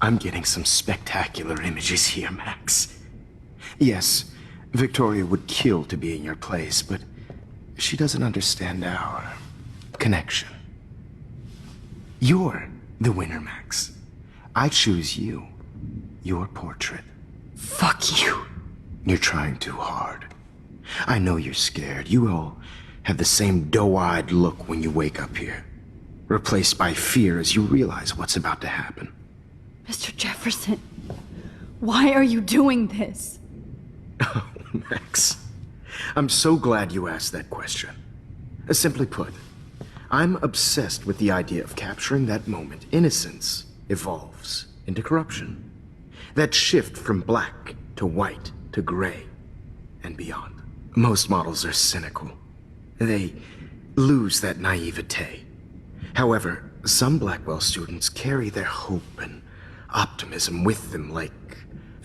I'm getting some spectacular images here, Max. Yes, Victoria would kill to be in your place, but she doesn't understand our connection. You're the winner, Max. I choose you. Your portrait. Fuck you. You're trying too hard. I know you're scared. You all have the same doe-eyed look when you wake up here, replaced by fear as you realize what's about to happen. Mr. Jefferson, why are you doing this? Oh, Max. I'm so glad you asked that question. Simply put, I'm obsessed with the idea of capturing that moment innocence evolves into corruption. That shift from black to white to gray and beyond. Most models are cynical. They lose that naivete. However, some Blackwell students carry their hope and optimism with them like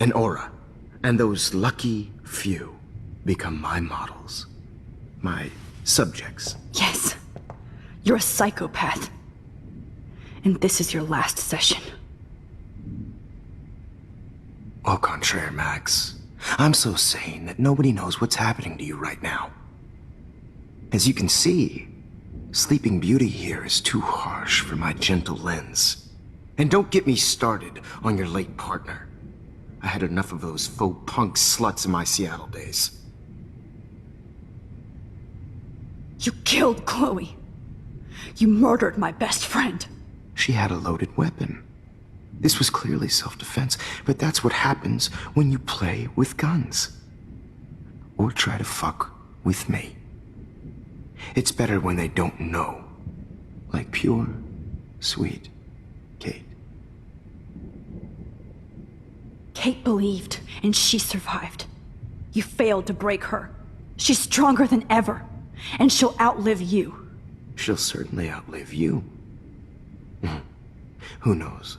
an aura. And those lucky few become my models. My subjects. Yes. You're a psychopath. And this is your last session. Au contraire, Max. I'm so sane that nobody knows what's happening to you right now. As you can see, Sleeping Beauty here is too harsh for my gentle lens. And don't get me started on your late partner. I had enough of those faux punk sluts in my Seattle days. You killed Chloe. You murdered my best friend. She had a loaded weapon. This was clearly self-defense, but that's what happens when you play with guns. Or try to fuck with me. It's better when they don't know. Like pure, sweet Kate. Kate believed, and she survived. You failed to break her. She's stronger than ever, and she'll outlive you. She'll certainly outlive you. Who knows?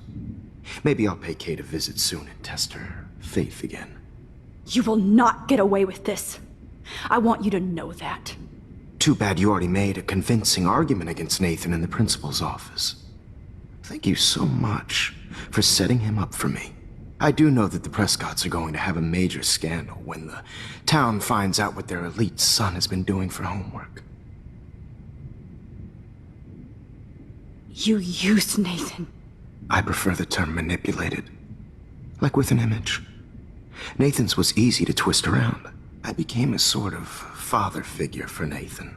Maybe I'll pay Kate a visit soon and test her faith again. You will not get away with this. I want you to know that. Too bad you already made a convincing argument against Nathan in the principal's office. Thank you so much for setting him up for me. I do know that the Prescotts are going to have a major scandal when the town finds out what their elite son has been doing for homework. You used Nathan. I prefer the term manipulated. Like with an image. Nathan's was easy to twist around. I became a sort of father figure for Nathan.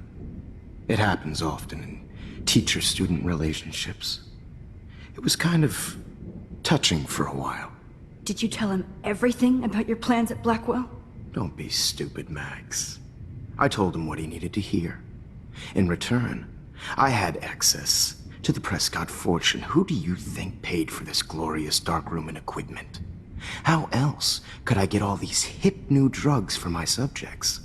It happens often in teacher-student relationships. It was kind of touching for a while. Did you tell him everything about your plans at Blackwell? Don't be stupid, Max. I told him what he needed to hear. In return, I had access to the Prescott fortune. Who do you think paid for this glorious darkroom and equipment? How else could I get all these hip new drugs for my subjects?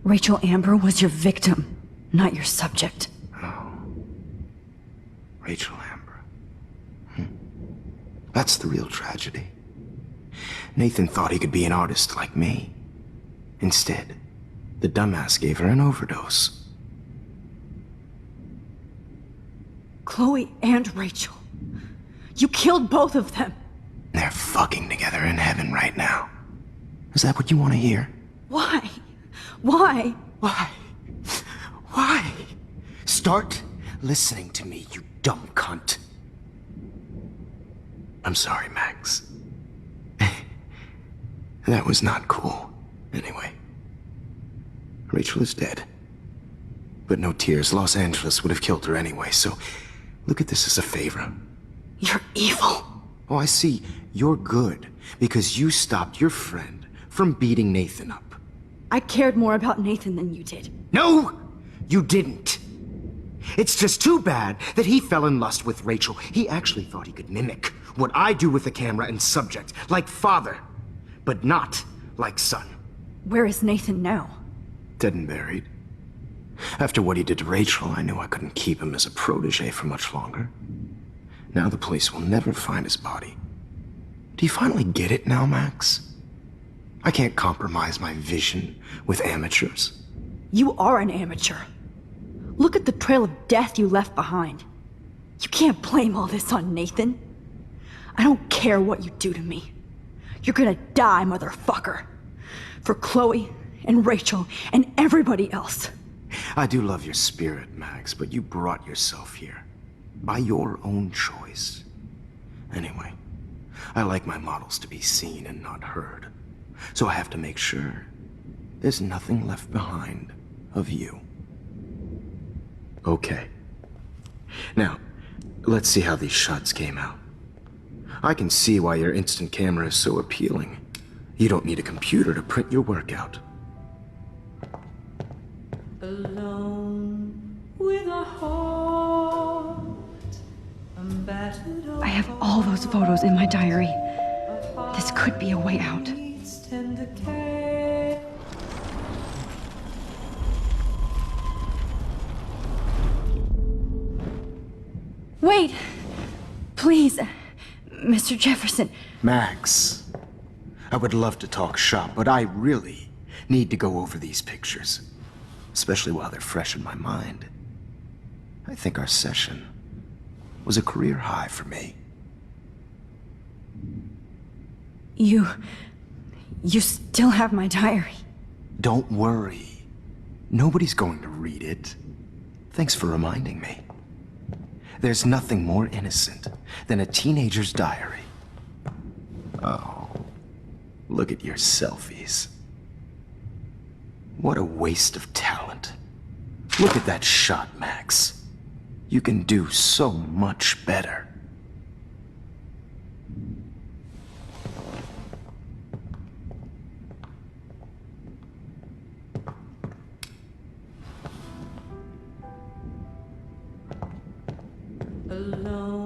Rachel Amber was your victim, not your subject. Oh. Rachel Amber. That's the real tragedy. Nathan thought he could be an artist like me. Instead, the dumbass gave her an overdose. Chloe and Rachel. You killed both of them. They're fucking together in heaven right now. Is that what you want to hear? Why? Why? Why? Why? Start listening to me, you dumb cunt. I'm sorry, Max. That was not cool. Anyway. Rachel is dead. But no tears. Los Angeles would have killed her anyway, so look at this as a favor. You're evil. Oh, I see. You're good because you stopped your friend from beating Nathan up. I cared more about Nathan than you did. No, you didn't. It's just too bad that he fell in lust with Rachel. He actually thought he could mimic what I do with the camera and subject, like father, but not like son. Where is Nathan now? Dead and buried. After what he did to Rachel, I knew I couldn't keep him as a protege for much longer. Now the police will never find his body. Do you finally get it now, Max? I can't compromise my vision with amateurs. You are an amateur. Look at the trail of death you left behind. You can't blame all this on Nathan. I don't care what you do to me. You're gonna die, motherfucker. For Chloe and Rachel and everybody else. I do love your spirit, Max, but you brought yourself here. By your own choice. Anyway, I like my models to be seen and not heard. So I have to make sure there's nothing left behind of you. Okay. Now, let's see how these shots came out. I can see why your instant camera is so appealing. You don't need a computer to print your work out. Alone with a heart, I'm battered. I have all those photos in my diary. This could be a way out. Tender care. Wait! Please, Mr. Jefferson. Max, I would love to talk shop, but I really need to go over these pictures. Especially while they're fresh in my mind. I think our session was a career high for me. You still have my diary. Don't worry. Nobody's going to read it. Thanks for reminding me. There's nothing more innocent than a teenager's diary. Oh, look at your selfies. What a waste of talent. Look at that shot, Max. You can do so much better. Alone